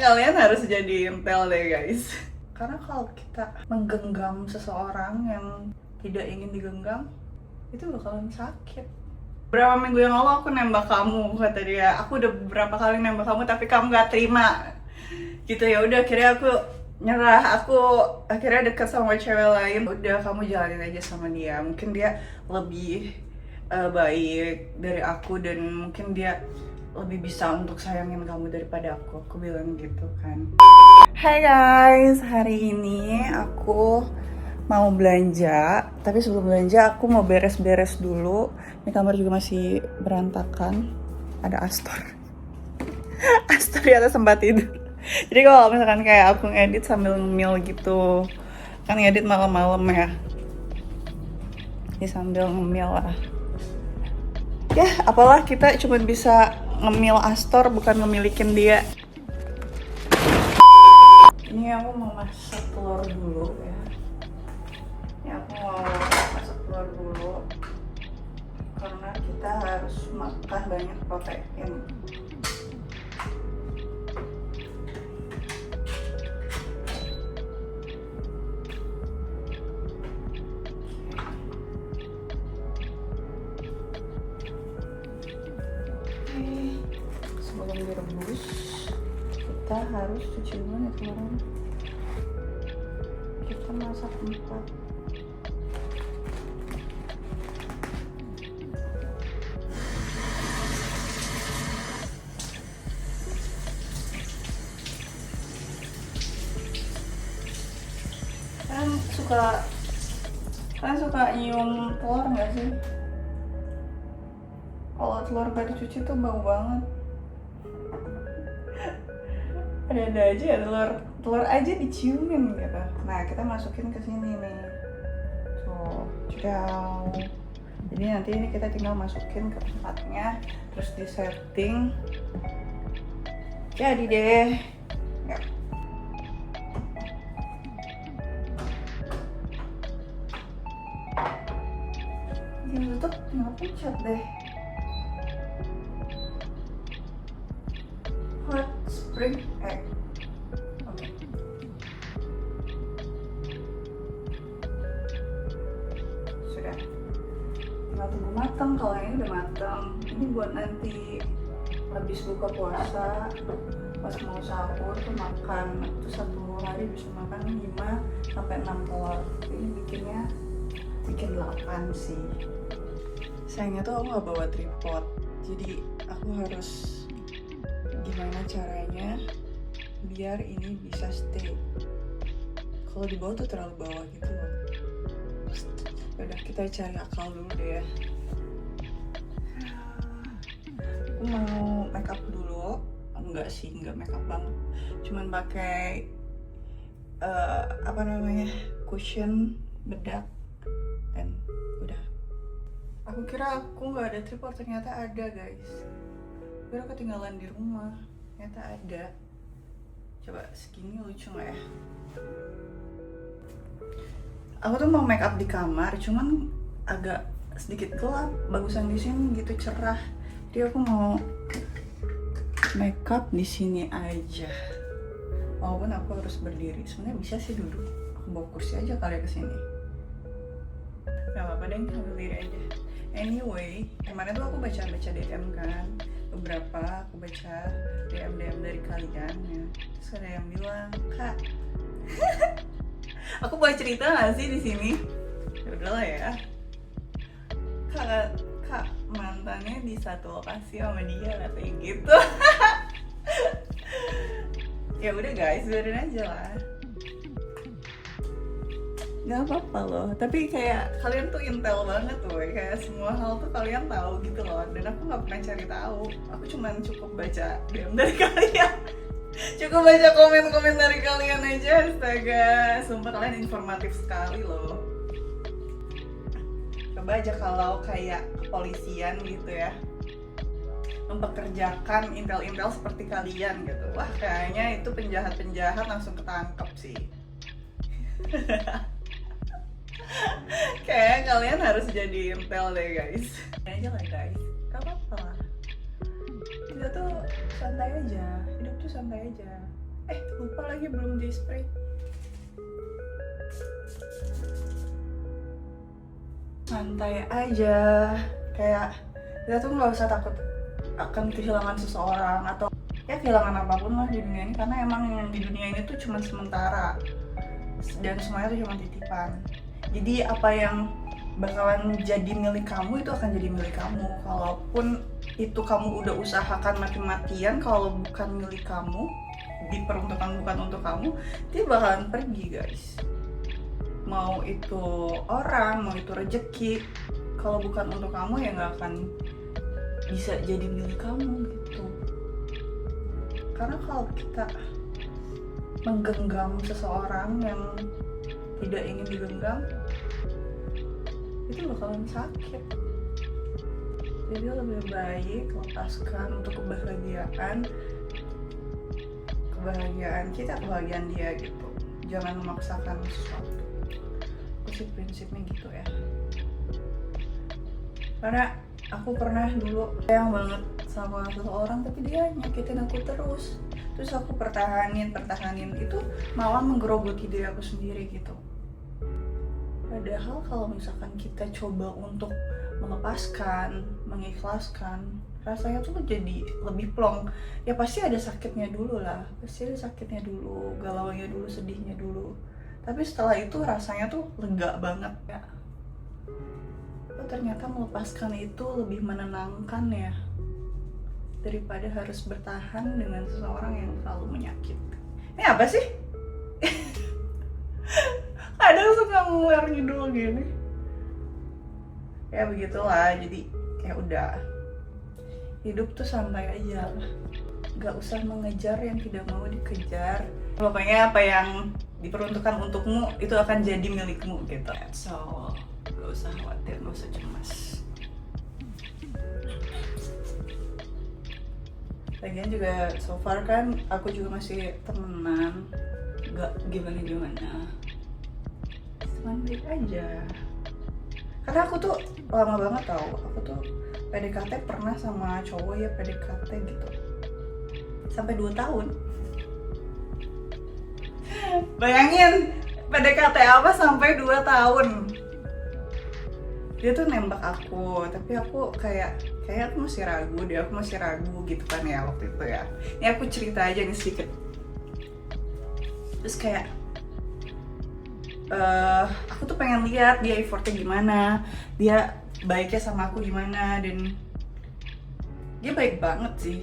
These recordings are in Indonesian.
kalian harus jadi intel deh guys. Karena kalau kita menggenggam seseorang yang tidak ingin digenggam, itu bakalan sakit. Berapa minggu yang lalu aku nembak kamu, kata dia. Aku udah beberapa kali nembak kamu tapi kamu gak terima. Gitu ya udah, akhirnya aku nyerah. Aku akhirnya deket sama cewek lain. Udah, kamu jalanin aja sama dia. Mungkin dia lebih baik dari aku dan mungkin dia lebih bisa untuk sayangin kamu daripada aku bilang gitu kan. Hai guys, hari ini aku mau belanja, tapi sebelum belanja aku mau beres-beres dulu. Ini kamar juga masih berantakan, ada Astor Astor di atas tempat tidur. Jadi kalau misalkan kayak aku ngedit sambil ngemil gitu, kan ngedit malam-malam ya, jadi sambil ngemil lah. Ya, apalah, kita cuma bisa ngemil Astor, bukan ngemilikin dia. Ini aku mau masak telur dulu ya. Ini aku mau masak telur dulu karena kita harus makan banyak protein. Sebelum direbus kita harus cuci dulu nih telurnya. Kita masak 4. Kalian suka nyium telur nggak sih? Kalau telur gak dicuci tuh bau banget. Ada aja ya telur aja diciumin gitu. Nah, kita masukin ke sini nih. Tuh, ciao. Jadi nanti ini kita tinggal masukin ke tempatnya, terus di setting. Jadi deh. Ya. Ini tutup, tinggal pencet deh. Hot spring egg. Oke. Sudah. Tinggal tunggu matang. Kalau ini udah matang, ini buat nanti habis buka puasa, pas mau sahur tuh makan. Itu satu hari bisa makan 5-6 telur. Ini bikin 8 sih. Sayangnya tuh aku gak bawa tripod, jadi aku harus gimana caranya biar ini bisa stay. Kalau di bawah tuh terlalu bawah gitu loh. Udah, kita cari akal dulu deh ya. Aku mau make up dulu. Enggak sih, enggak make up banget. Cuman pakai cushion, bedak, dan udah. Aku kira aku nggak ada tripod, ternyata ada guys. Kira ketinggalan di rumah, ternyata ada. Coba segini lucu nggak ya? Aku tuh mau make up di kamar, cuman agak sedikit gelap. Bagusan di sini gitu cerah. Jadi aku mau make up di sini aja. Walaupun aku harus berdiri, sebenarnya bisa sih duduk. Aku bawa kursi aja kali ya ke sini. Gak apa-apa deh, aku berdiri aja. Anyway, kemarin tuh aku baca DM kan, beberapa aku baca DM dari kalian ya. Terus ada yang bilang, Kak, aku boleh cerita nggak sih di sini? Ya udahlah ya. Kak, mantannya di satu lokasi sama dia, katanya gitu. Ya udah guys, biarin aja lah. Gak apa-apa loh, tapi kayak kalian tuh intel banget loh, kayak semua hal tuh kalian tahu gitu loh. Dan aku gak pernah cari tahu, aku cuman cukup baca DM dari kalian. Cukup baca komen-komen dari kalian aja, astaga. Sumpah kalian informatif sekali loh. Coba aja kalau kayak kepolisian gitu ya, mempekerjakan intel-intel seperti kalian gitu. Wah, kayaknya itu penjahat-penjahat langsung ketangkep sih. Kayaknya kalian harus jadi intel deh guys. Ini aja lah guys, gak apa-apa lah. Kita tuh santai aja, hidup tuh santai aja. Lupa lagi belum di spray. Santai aja, kayak kita tuh nggak usah takut akan kehilangan seseorang atau ya kehilangan apapun lah di dunia ini, karena emang yang di dunia ini tuh cuma sementara dan semuanya tuh cuma titipan. Jadi apa yang bakalan jadi milik kamu itu akan jadi milik kamu, kalaupun itu kamu udah usahakan mati-matian, kalau bukan milik kamu, diperuntukkan bukan untuk kamu, dia bakalan pergi guys. Mau itu orang, mau itu rezeki, kalau bukan untuk kamu ya nggak akan bisa jadi milik kamu gitu. Karena kalau kita menggenggam seseorang yang tidak ingin digenggam, itu bakalan sakit. Jadi lebih baik lepaskan untuk kebahagiaan kita, kebahagiaan dia gitu. Jangan memaksakan sesuatu. Aku sih prinsipnya gitu ya. Karena aku pernah dulu sayang banget sama seseorang, tapi dia nyakitin aku terus aku pertahanin itu malah menggerogoti diri aku sendiri gitu. Padahal kalau misalkan kita coba untuk melepaskan, mengikhlaskan, rasanya tuh jadi lebih plong. Ya pasti ada sakitnya dulu lah, galaunya dulu, sedihnya dulu. Tapi setelah itu rasanya tuh lega banget ya. Oh, ternyata melepaskan itu lebih menenangkan ya, daripada harus bertahan dengan seseorang yang selalu menyakiti. Ini apa sih? Kadang suka ngeluar ngidul gini. Ya begitulah, jadi kayak udah, hidup tuh santai aja lah. Gak usah mengejar yang tidak mau dikejar. Pokoknya apa yang diperuntukkan untukmu itu akan jadi milikmu gitu. So, gak usah khawatir, gak usah cemas. Lagian juga so far kan aku juga masih temenan, gak gimana-gimana, cuman baik aja. Karena aku tuh lama banget tau, aku tuh PDKT pernah sama cowok ya, PDKT gitu sampai 2 tahun. Bayangin, PDKT apa sampai 2 tahun. Dia tuh nembak aku, tapi aku kayak aku masih ragu gitu kan ya waktu itu ya. Ini aku cerita aja nih sedikit. Terus kayak aku tuh pengen lihat dia effortnya gimana, dia baiknya sama aku gimana, dan dia baik banget sih.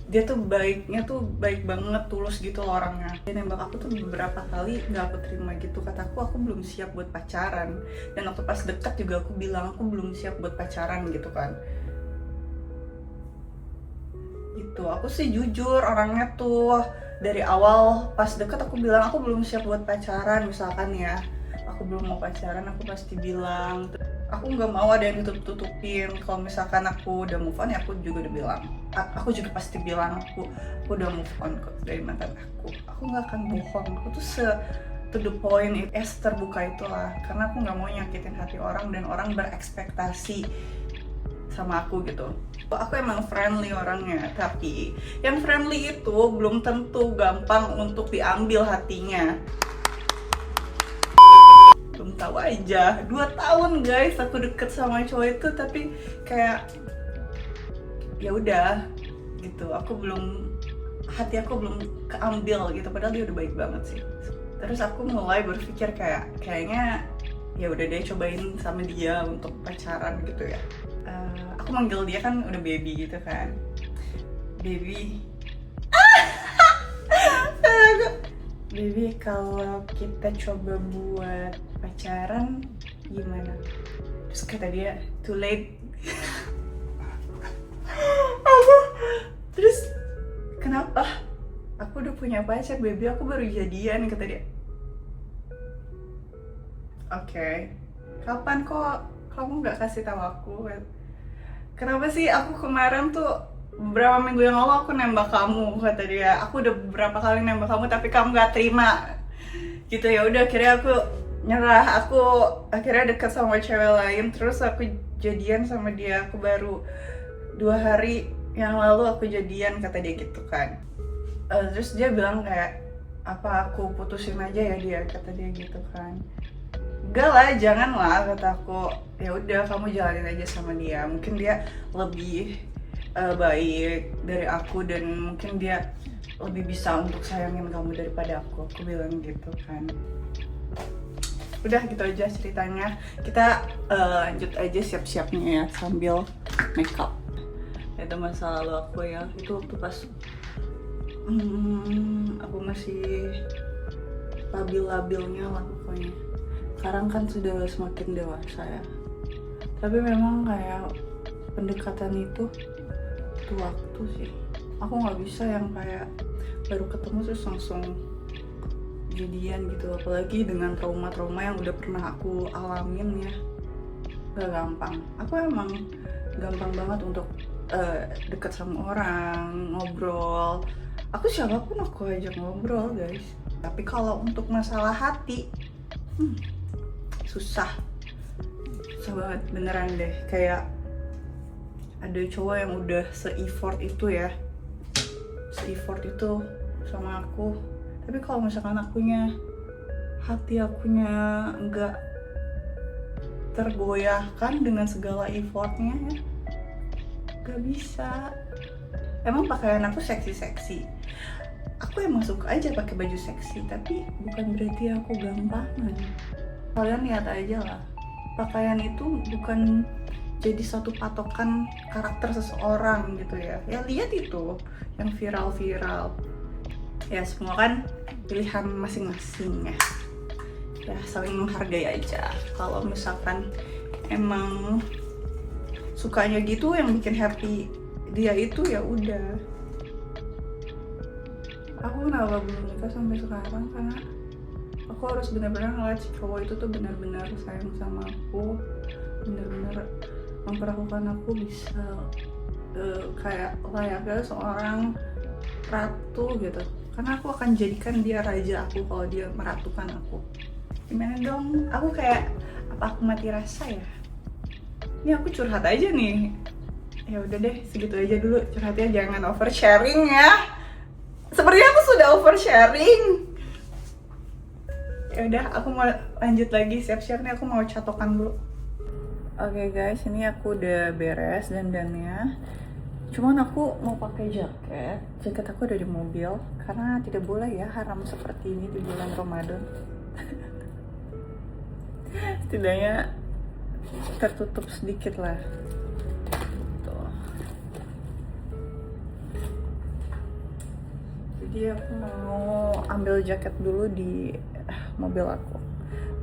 Dia tuh baiknya tuh baik banget, tulus gitu loh orangnya. Dia nembak aku tuh beberapa kali nggak aku terima gitu, kataku aku belum siap buat pacaran. Dan waktu pas deket juga aku bilang aku belum siap buat pacaran gitu kan. Gitu, aku sih jujur orangnya tuh. Dari awal pas deket aku bilang aku belum siap buat pacaran, misalkan ya aku belum mau pacaran, aku pasti bilang. Aku nggak mau ada yang ditutup-tutupin. Kalau misalkan aku udah move on ya aku juga udah bilang. Aku juga pasti bilang aku udah move on kok dari mantan aku. Aku nggak akan bohong. Aku tuh to the point, terbuka itulah. Karena aku nggak mau nyakitin hati orang dan orang berekspektasi sama aku gitu. Aku emang friendly orangnya, tapi yang friendly itu belum tentu gampang untuk diambil hatinya. Belum tahu aja, 2 tahun guys aku deket sama cowok itu, tapi kayak ya udah gitu, hati aku belum keambil gitu, padahal dia udah baik banget sih. Terus aku mulai berpikir kayaknya ya udah deh cobain sama dia untuk pacaran gitu ya. Aku manggil dia kan udah baby gitu kan, baby. Baby, kalau kita coba buat pacaran gimana? Terus kata dia, too late. Terus kenapa? Aku udah punya pacar baby, aku baru jadian, kata dia. Oke. Kapan kok kamu gak kasih tahu aku? Kenapa sih aku kemarin tuh beberapa minggu yang lalu aku nembak kamu, kata dia. Aku udah beberapa kali nembak kamu tapi kamu gak terima. Gitu ya udah, akhirnya aku nyerah. Aku akhirnya deket sama cewek lain, terus aku jadian sama dia. Aku baru 2 hari yang lalu aku jadian, kata dia gitu kan. Terus dia bilang kayak, apa aku putusin aja ya dia, kata dia gitu kan. Enggak lah, jangan lah, kata aku. Ya udah, kamu jalanin aja sama dia, mungkin dia lebih baik dari aku dan mungkin dia lebih bisa untuk sayangin kamu daripada aku bilang gitu kan. Udah gitu aja ceritanya. Kita lanjut aja siap-siapnya ya sambil makeup. Itu masa lalu aku ya, itu waktu pas aku masih labil-labilnya lah pokoknya. Sekarang kan sudah semakin dewasa ya, tapi memang kayak pendekatan itu butuh waktu sih. Aku nggak bisa yang kayak baru ketemu terus langsung jadian gitu, apalagi dengan trauma-trauma yang udah pernah aku alamin ya. Gak gampang. Aku emang gampang banget untuk deket sama orang, ngobrol. Aku siapapun aku ajak ngobrol guys. Tapi kalau untuk masalah hati, susah banget beneran deh. Kayak ada cowok yang udah se-effort itu ya, se-effort itu sama aku. Tapi kalau misalkan hati akunya nggak tergoyahkan dengan segala effortnya ya, nggak bisa. Emang pakaian aku seksi-seksi, aku emang suka aja pakai baju seksi, tapi bukan berarti aku gampangan. Kalian lihat aja lah, pakaian itu bukan jadi satu patokan karakter seseorang gitu ya. Ya lihat itu yang viral-viral. Ya semua kan pilihan masing-masing ya. Ya saling menghargai aja. Kalau misalkan emang sukanya gitu, yang bikin happy dia itu, ya udah. Aku kenapa belum nikah sampai sekarang, karena aku harus benar-benar ngeliat cowok itu tuh benar-benar sayang sama aku, benar-benar memperlakukan aku bisa kayak layaknya seorang ratu gitu. Karena aku akan jadikan dia raja aku kalau dia meratukan aku. Gimana dong? Aku kayak, apa aku mati rasa ya? Ini aku curhat aja nih. Ya udah deh, segitu aja dulu curhatnya, jangan oversharing ya. Sepertinya aku sudah oversharing. Ya udah, aku mau lanjut lagi, siap-siap nih, aku mau catokan dulu. Oke guys, ini aku udah beres dandannya. Cuman aku mau pakai jaket aku ada di mobil karena tidak boleh ya haram seperti ini di bulan Ramadan. Setidaknya tertutup sedikit lah. Tuh. Jadi aku mau ambil jaket dulu di mobil aku.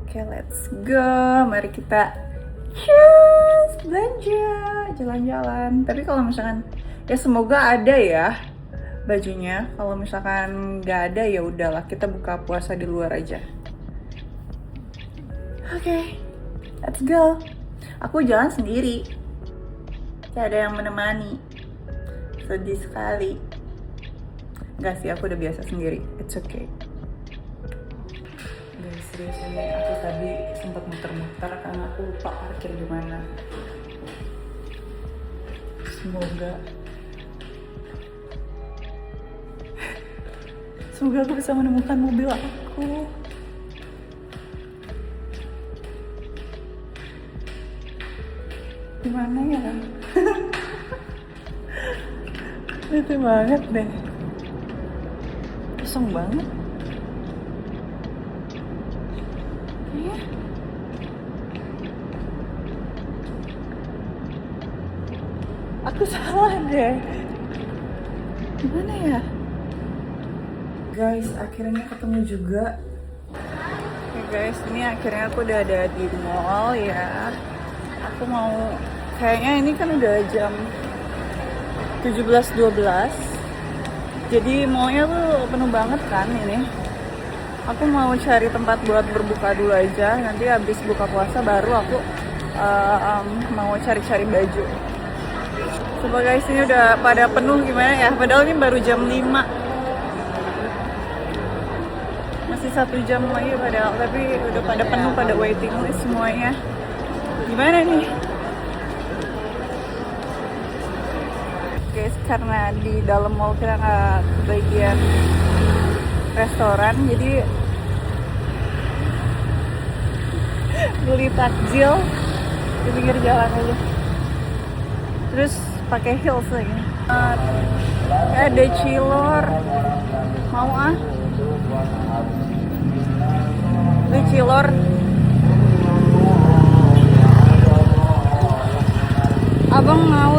Oke, let's go. Mari kita belanja, jalan-jalan. Tapi kalau misalkan ya semoga ada ya bajunya. Kalau misalkan nggak ada ya udahlah, kita buka puasa di luar aja. Oke, let's go. Aku jalan sendiri, tidak ada yang menemani. Sedih sekali. Nggak sih, aku udah biasa sendiri. It's okay. Guys, serius ini aku tadi sempat muter-muter karena aku lupa parkir di mana. Semoga aku bisa menemukan mobil aku. Gimana ya? Lucu banget deh. Kosong banget. Iya. Aku salah deh. Gimana ya? Guys, akhirnya ketemu juga. Oke guys, ini akhirnya aku udah ada di mall ya. Aku mau, kayaknya ini kan udah jam 17.12. Jadi mallnya tuh penuh banget kan ini. Aku mau cari tempat buat berbuka dulu aja. Nanti habis buka puasa baru aku mau cari-cari baju. Coba guys, ini udah pada penuh gimana ya? Padahal ini baru jam 5. Masih 1 jam lagi padahal, tapi udah pada penuh, pada waiting list semuanya. Gimana nih? Guys, karena di dalam mall kita nggak kebagian restoran, jadi beli takjil di pinggir jalan aja. Terus pakai heels lagi. Ada cilor, mau ah? Ini cilor. Abang mau